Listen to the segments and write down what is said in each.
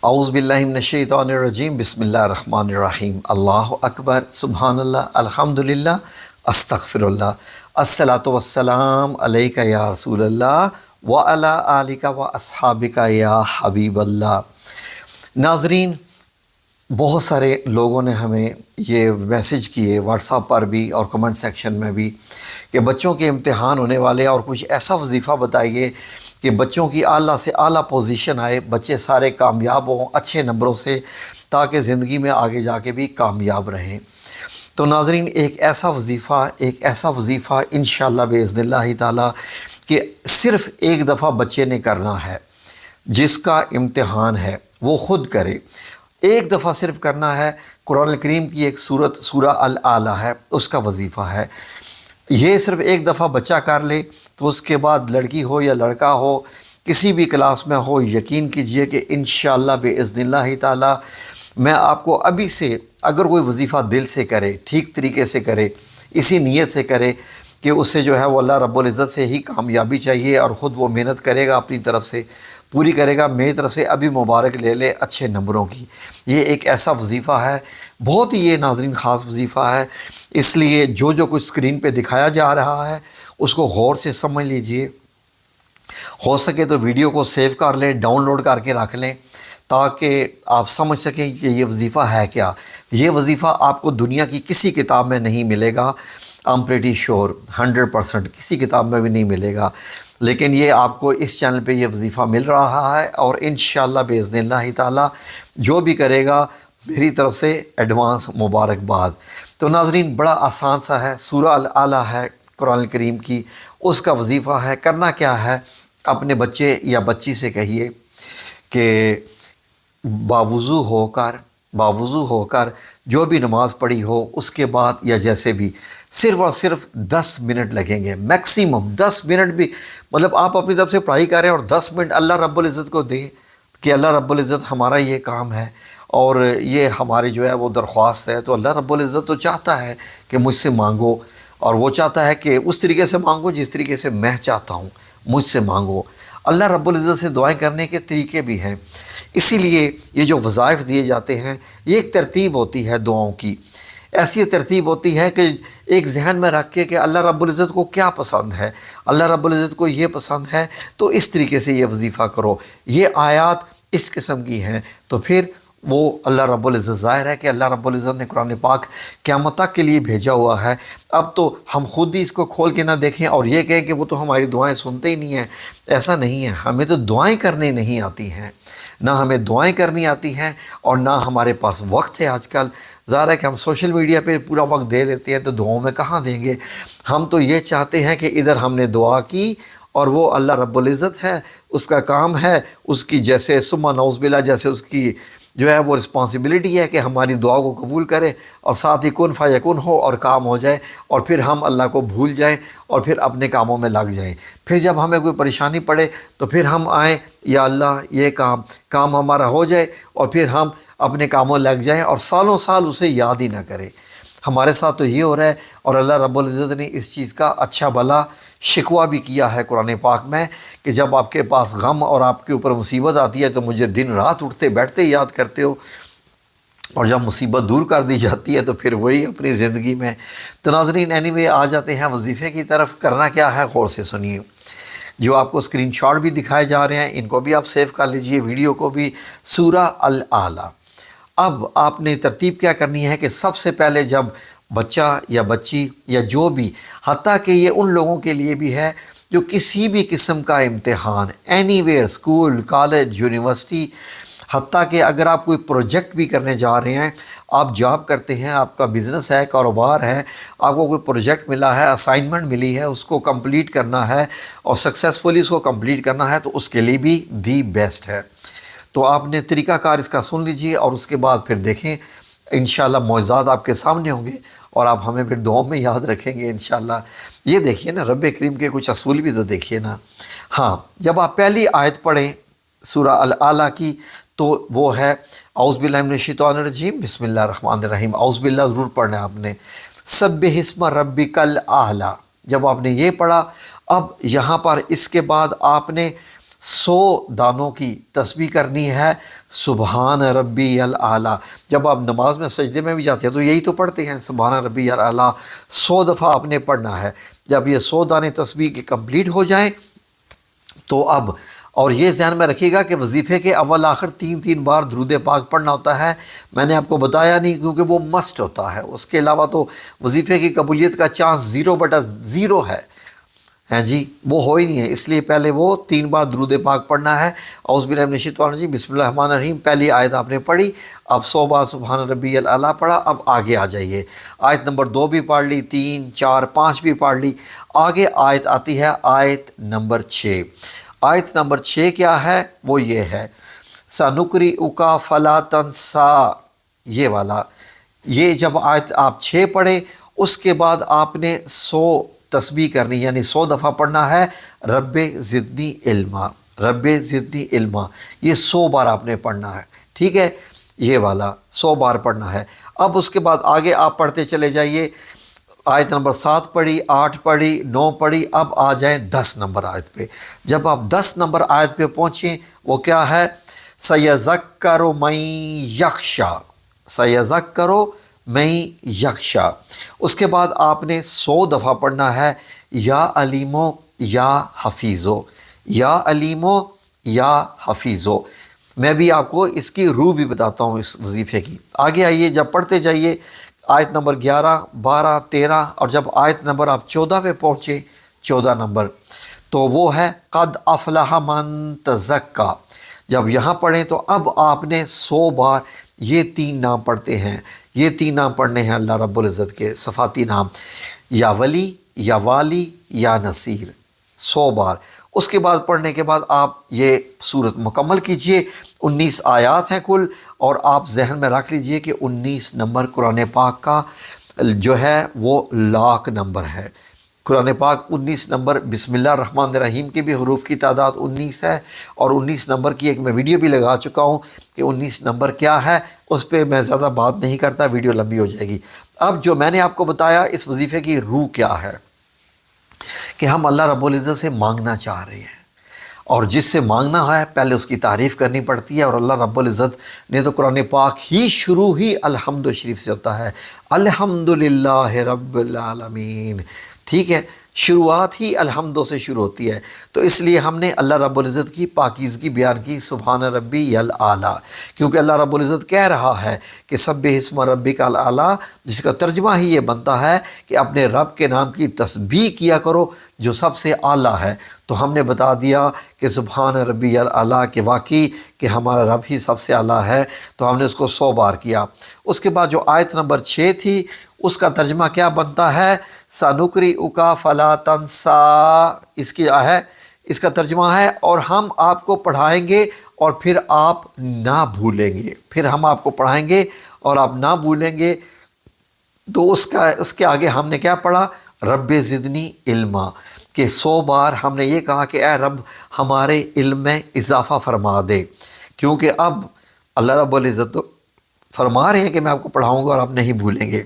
اعوذ باللہ من الشیطان الرجیم بسم اللہ الرحمن الرحیم اللہ اکبر سبحان اللہ الحمدللہ استغفر اللہ الصلاۃ والسلام علیک یا رسول اللہ وعلی آلک و اصحابک یا حبیب اللہ۔ ناظرین، بہت سارے لوگوں نے ہمیں یہ میسج کیے واٹس ایپ پر بھی اور کمنٹ سیکشن میں بھی کہ بچوں کے امتحان ہونے والے ہیں اور کچھ ایسا وظیفہ بتائیے کہ بچوں کی اعلیٰ سے اعلیٰ پوزیشن آئے، بچے سارے کامیاب ہوں اچھے نمبروں سے، تاکہ زندگی میں آگے جا کے بھی کامیاب رہیں۔ تو ناظرین، ایک ایسا وظیفہ انشاءاللہ باذن اللہ تعالیٰ کہ صرف ایک دفعہ بچے نے کرنا ہے، جس کا امتحان ہے وہ خود کرے، ایک دفعہ صرف کرنا ہے۔ قرآن کریم کی ایک سورہ الاعلیٰ ہے، اس کا وظیفہ ہے۔ یہ صرف ایک دفعہ بچہ کر لے تو اس کے بعد لڑکی ہو یا لڑکا ہو، کسی بھی کلاس میں ہو، یقین کیجئے کہ انشاءاللہ باذن اللہ تعالی میں آپ کو ابھی سے، اگر کوئی وظیفہ دل سے کرے، ٹھیک طریقے سے کرے، اسی نیت سے کرے کہ اس سے جو ہے وہ اللہ رب العزت سے ہی کامیابی چاہیے اور خود وہ محنت کرے گا، اپنی طرف سے پوری کرے گا، میری طرف سے ابھی مبارک لے لے اچھے نمبروں کی۔ یہ ایک ایسا وظیفہ ہے، بہت ہی یہ ناظرین خاص وظیفہ ہے، اس لیے جو کچھ اسکرین پہ دکھایا جا رہا ہے اس کو غور سے سمجھ لیجئے۔ ہو سکے تو ویڈیو کو سیو کر لیں، ڈاؤن لوڈ کر کے رکھ لیں، تاکہ آپ سمجھ سکیں کہ یہ وظیفہ ہے کیا۔ یہ وظیفہ آپ کو دنیا کی کسی کتاب میں نہیں ملے گا، I'm pretty sure 100% کسی کتاب میں بھی نہیں ملے گا، لیکن یہ آپ کو اس چینل پہ یہ وظیفہ مل رہا ہے، اور انشاءاللہ باذن اللہ تعالی جو بھی کرے گا میری طرف سے ایڈوانس مبارکباد۔ تو ناظرین، بڑا آسان سا ہے، سورہ الاعلیٰ ہے قرآن کریم کی، اس کا وظیفہ ہے۔ کرنا کیا ہے، اپنے بچے یا بچی سے کہیے کہ باوضو ہو کر جو بھی نماز پڑھی ہو اس کے بعد یا جیسے بھی صرف اور صرف 10 منٹ لگیں گے، میکسیمم 10 منٹ بھی، مطلب آپ اپنی طرف سے پڑھائی کریں اور 10 منٹ اللہ رب العزت کو دیں کہ اللہ رب العزت ہمارا یہ کام ہے اور یہ ہماری جو ہے وہ درخواست ہے، تو اللہ رب العزت تو چاہتا ہے کہ مجھ سے مانگو، اور وہ چاہتا ہے کہ اس طریقے سے مانگو جس طریقے سے میں چاہتا ہوں، مجھ سے مانگو۔ اللہ رب العزت سے دعائیں کرنے کے طریقے بھی ہیں، اسی لیے یہ جو وظائف دیے جاتے ہیں یہ ایک ترتیب ہوتی ہے دعاؤں کی، ایسی ترتیب ہوتی ہے کہ ایک ذہن میں رکھ کے کہ اللہ رب العزت کو کیا پسند ہے، اللہ رب العزت کو یہ پسند ہے تو اس طریقے سے یہ وظیفہ کرو۔ یہ آیات اس قسم کی ہیں، تو پھر وہ اللہ رب العزت ظاہر ہے کہ اللہ رب العزت نے قرآن پاک قیامت تک کے لیے بھیجا ہوا ہے۔ اب تو ہم خود ہی اس کو کھول کے نہ دیکھیں اور یہ کہیں کہ وہ تو ہماری دعائیں سنتے ہی نہیں ہیں، ایسا نہیں ہے۔ ہمیں تو دعائیں کرنے نہیں آتی ہیں، نہ ہمیں دعائیں کرنی آتی ہیں اور نہ ہمارے پاس وقت ہے۔ آج کل ظاہر ہے کہ ہم سوشل میڈیا پہ پورا وقت دے دیتے ہیں، تو دعاؤں میں کہاں دیں گے۔ ہم تو یہ چاہتے ہیں کہ ادھر ہم نے دعا کی اور وہ اللہ رب العزت ہے، اس کا کام ہے، اس کی جیسے ثم نعوذ باللہ، جیسے اس کی جو ہے وہ رسپانسبلٹی ہے کہ ہماری دعا کو قبول کرے، اور ساتھ ہی کن فیکن ہو اور کام ہو جائے، اور پھر ہم اللہ کو بھول جائیں اور پھر اپنے کاموں میں لگ جائیں۔ پھر جب ہمیں کوئی پریشانی پڑے تو پھر ہم آئیں، یا اللہ یہ کام ہمارا ہو جائے، اور پھر ہم اپنے کاموں لگ جائیں اور سالوں سال اسے یاد ہی نہ کریں۔ ہمارے ساتھ تو یہ ہو رہا ہے، اور اللہ رب العزت نے اس چیز کا اچھا بھلا شکوہ بھی کیا ہے قرآن پاک میں کہ جب آپ کے پاس غم اور آپ کے اوپر مصیبت آتی ہے تو مجھے دن رات اٹھتے بیٹھتے یاد کرتے ہو، اور جب مصیبت دور کر دی جاتی ہے تو پھر وہی اپنی زندگی میں۔ تو ناظرین، اینی آ جاتے ہیں وظیفے کی طرف۔ کرنا کیا ہے، غور سے سنیے۔ جو آپ کو اسکرین شاٹ بھی دکھائے جا رہے ہیں ان کو بھی آپ سیو کر لیجئے، ویڈیو کو بھی۔ سورہ الاعلیٰ۔ اب آپ نے ترتیب کیا کرنی ہے کہ سب سے پہلے جب بچہ یا بچی یا جو بھی، حتیٰ کہ یہ ان لوگوں کے لیے بھی ہے جو کسی بھی قسم کا امتحان، any where, school, college, university, حتیٰ کہ اگر آپ کوئی پروجیکٹ بھی کرنے جا رہے ہیں، آپ جاب کرتے ہیں، آپ کا بزنس ہے، کاروبار ہے، آپ کو کوئی پروجیکٹ ملا ہے، اسائنمنٹ ملی ہے، اس کو کمپلیٹ کرنا ہے اور سکسیزفلی اس کو کمپلیٹ کرنا ہے، تو اس کے لیے بھی دی بیسٹ ہے۔ تو آپ نے طریقہ کار اس کا سن لیجئے اور اس کے بعد پھر دیکھیں، انشاءاللہ معجزات آپ کے سامنے ہوں گے اور آپ ہمیں پھر دعاؤں میں یاد رکھیں گے انشاءاللہ۔ یہ دیکھیے نا، رب کریم کے کچھ اصول بھی تو دیکھیے نا۔ ہاں، جب آپ پہلی آیت پڑھیں سورہ الاعلیٰ کی تو وہ ہے اعوذ باللہ من الشیطان الرجیم بسم اللہ الرحمن الرحیم۔ اعوذ باللہ ضرور پڑھنا ہے آپ نے۔ سبح اسم ربک الاعلیٰ، جب آپ نے یہ پڑھا، اب یہاں پر اس کے بعد آپ نے 100 دانوں کی تسبیح کرنی ہے سبحان ربی الاعلیٰ۔ جب آپ نماز میں سجدے میں بھی جاتے ہیں تو یہی تو پڑھتے ہیں سبحان ربی الاعلیٰ، 100 دفعہ آپ نے پڑھنا ہے۔ جب یہ 100 دانے تسبیح کے کمپلیٹ ہو جائیں تو اب، اور یہ ذہن میں رکھیے گا کہ وظیفے کے اول آخر 3 بار درود پاک پڑھنا ہوتا ہے۔ میں نے آپ کو بتایا نہیں کیونکہ وہ مسٹ ہوتا ہے، اس کے علاوہ تو وظیفے کی قبولیت کا چانس 0/0 ہے، ہیں جی، وہ ہو ہی نہیں ہے۔ اس لیے پہلے وہ 3 بار درود پاک پڑھنا ہے۔ اعوذ باللہ من الشیطان الرجیم، بسم اللہ الرحمن الرحیم، پہلی آیت آپ نے پڑھی، اب 100 بار سبحان ربی الاعلیٰ پڑھا، اب آگے آ جائیے۔ آیت نمبر 2 بھی پڑھ لی، 3، 4، 5 بھی پڑھ لی۔ آگے آیت آتی ہے آیت نمبر 6۔ آیت نمبر 6 کیا ہے؟ وہ یہ ہے سَنُقْرِئُكَ فَلَا تَنْسَىٰ، یہ والا۔ یہ جب آیت آپ 6 پڑھے، اس کے بعد آپ نے 100 تسبیح کرنی، یعنی 100 دفعہ پڑھنا ہے رب زدنی علما، رب زدنی علما، یہ 100 بار آپ نے پڑھنا ہے، ٹھیک ہے؟ یہ والا 100 بار پڑھنا ہے۔ اب اس کے بعد آگے آپ پڑھتے چلے جائیے۔ آیت نمبر 7 پڑھی، 8 پڑھی، 9 پڑھی، اب آ جائیں 10 نمبر آیت پہ۔ جب آپ 10 نمبر آیت پہ پہنچیں، وہ کیا ہے؟ سَيَذَكَّرُ مَن يَخْشَىٰ، سَيَذَكَّرُ مَن يَخْشَىٰ۔ اس کے بعد آپ نے 100 دفعہ پڑھنا ہے یا علیمو یا حفیظو، یا علیمو یا حفیظو۔ میں بھی آپ کو اس کی روح بھی بتاتا ہوں اس وظیفے کی۔ آگے آئیے، جب پڑھتے جائیے آیت نمبر 11، 12، 13، اور جب آیت نمبر آپ 14 پہ پہنچے، 14 نمبر، تو وہ ہے قد افلح من تزکا۔ جب یہاں پڑھیں تو اب آپ نے 100 بار یہ 3 نام پڑھتے ہیں، یہ 3 نام پڑھنے ہیں اللہ رب العزت کے صفاتی نام، یا ولی، یا والی، یا نصیر، 100 بار۔ اس کے بعد پڑھنے کے بعد آپ یہ صورت مکمل کیجئے۔ 19 آیات ہیں کل، اور آپ ذہن میں رکھ لیجئے کہ 19 نمبر قرآن پاک کا جو ہے وہ لاکھ نمبر ہے۔ قرآن پاک 19 نمبر، بسم اللہ الرحمن الرحیم کے بھی حروف کی تعداد 19 ہے، اور 19 نمبر کی ایک میں ویڈیو بھی لگا چکا ہوں کہ 19 نمبر کیا ہے، اس پہ میں زیادہ بات نہیں کرتا، ویڈیو لمبی ہو جائے گی۔ اب جو میں نے آپ کو بتایا اس وظیفے کی روح کیا ہے، کہ ہم اللہ رب العزت سے مانگنا چاہ رہے ہیں، اور جس سے مانگنا ہے پہلے اس کی تعریف کرنی پڑتی ہے، اور اللہ رب العزت نے تو قرآن پاک ہی شروع ہی الحمد شریف سے ہوتا ہے، الحمدللہ رب العالمین، ٹھیک ہے؟ شروعات ہی الحمدوں سے شروع ہوتی ہے۔ تو اس لیے ہم نے اللہ رب العزت کی پاکیزگی بیان کی، سبحان ربی الاعلیٰ، کیونکہ اللہ رب العزت کہہ رہا ہے کہ سبح اسم ربک الاعلیٰ، جس کا ترجمہ ہی یہ بنتا ہے کہ اپنے رب کے نام کی تسبیح کیا کرو جو سب سے اعلیٰ ہے۔ تو ہم نے بتا دیا کہ سبحان ربی الاعلیٰ کہ واقعی کہ ہمارا رب ہی سب سے اعلیٰ ہے، تو ہم نے اس کو 100 بار کیا۔ اس کے بعد جو آیت نمبر 6 تھی، اس کا ترجمہ کیا بنتا ہے؟ سَنُقْرِئُكَ فَلَا تَنْسَىٰ، اس کی ہے، اس کا ترجمہ ہے اور ہم آپ کو پڑھائیں گے اور پھر آپ نہ بھولیں گے، پھر ہم آپ کو پڑھائیں گے اور آپ نہ بھولیں گے۔ تو اس کے آگے ہم نے کیا پڑھا؟ رب زدنی علما، کہ 100 بار ہم نے یہ کہا کہ اے رب ہمارے علم میں اضافہ فرما دے، کیونکہ اب اللہ رب العزت تو فرما رہے ہیں کہ میں آپ کو پڑھاؤں گا اور آپ نہیں بھولیں گے۔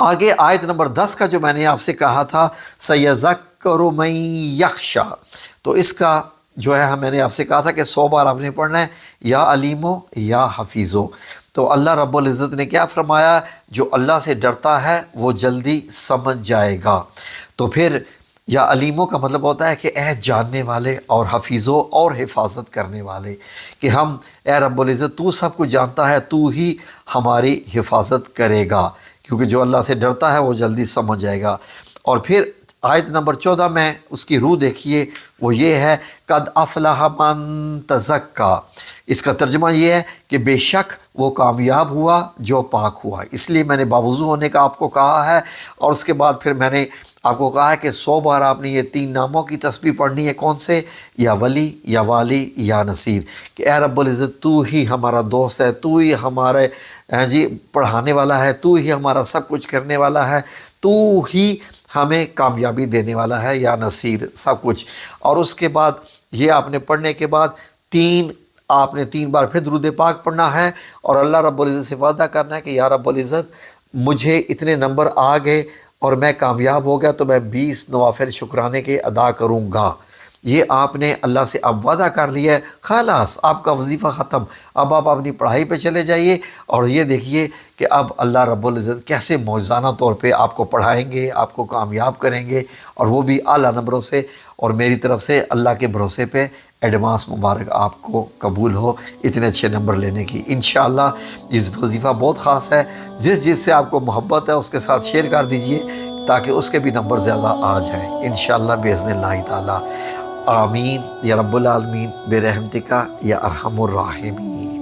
آگے آیت نمبر 10 کا جو میں نے آپ سے کہا تھا سَيَذَكَّرُ مَن يَخْشَىٰ، تو اس کا جو ہے میں نے آپ سے کہا تھا کہ 100 بار آپ نے پڑھنا ہے یا علیمو یا حفیظو۔ تو اللہ رب العزت نے کیا فرمایا؟ جو اللہ سے ڈرتا ہے وہ جلدی سمجھ جائے گا۔ تو پھر یا علیموں کا مطلب ہوتا ہے کہ اے جاننے والے، اور حفیظوں اور حفاظت کرنے والے، کہ ہم اے رب العزت تو سب کچھ جانتا ہے، تو ہی ہماری حفاظت کرے گا، کیونکہ جو اللہ سے ڈرتا ہے وہ جلدی سمجھ جائے گا۔ اور پھر آیت نمبر 14 میں اس کی روح دیکھیے، وہ یہ ہے قد افلح من تزکا۔ اس کا ترجمہ یہ ہے کہ بے شک وہ کامیاب ہوا جو پاک ہوا۔ اس لیے میں نے باوضو ہونے کا آپ کو کہا ہے، اور اس کے بعد پھر میں نے آپ کو کہا ہے کہ 100 بار آپ نے یہ 3 ناموں کی تسبیح پڑھنی ہے، کون سے؟ یا ولی، یا والی، یا نصیر، کہ اے رب العزت تو ہی ہمارا دوست ہے، تو ہی ہمارے جی پڑھانے والا ہے، تو ہی ہمارا سب کچھ کرنے والا ہے، تو ہی ہمیں کامیابی دینے والا ہے، یا نصیر، سب کچھ۔ اور اس کے بعد یہ آپ نے پڑھنے کے بعد آپ نے 3 بار پھر درود پاک پڑھنا ہے، اور اللہ رب العزت سے وعدہ کرنا ہے کہ یا رب العزت مجھے اتنے نمبر آ گئے اور میں کامیاب ہو گیا تو میں 20 نوافل شکرانے کے ادا کروں گا۔ یہ آپ نے اللہ سے اب وعدہ کر لیا ہے، خلاص آپ کا وظیفہ ختم، اب آپ اپنی پڑھائی پہ چلے جائیے، اور یہ دیکھیے کہ اب اللہ رب العزت کیسے موجزانہ طور پہ آپ کو پڑھائیں گے، آپ کو کامیاب کریں گے، اور وہ بھی اعلیٰ نمبروں سے، اور میری طرف سے اللہ کے بھروسے پہ ایڈوانس مبارک آپ کو قبول ہو اتنے اچھے نمبر لینے کی انشاءاللہ۔ یہ وظیفہ بہت خاص ہے، جس سے آپ کو محبت ہے اس کے ساتھ شیئر کر دیجئے تاکہ اس کے بھی نمبر زیادہ آ جائیں انشاءاللہ باذن اللہ تعالی۔ آمین یا رب العالمین برحمتک یا ارحم الراحمین۔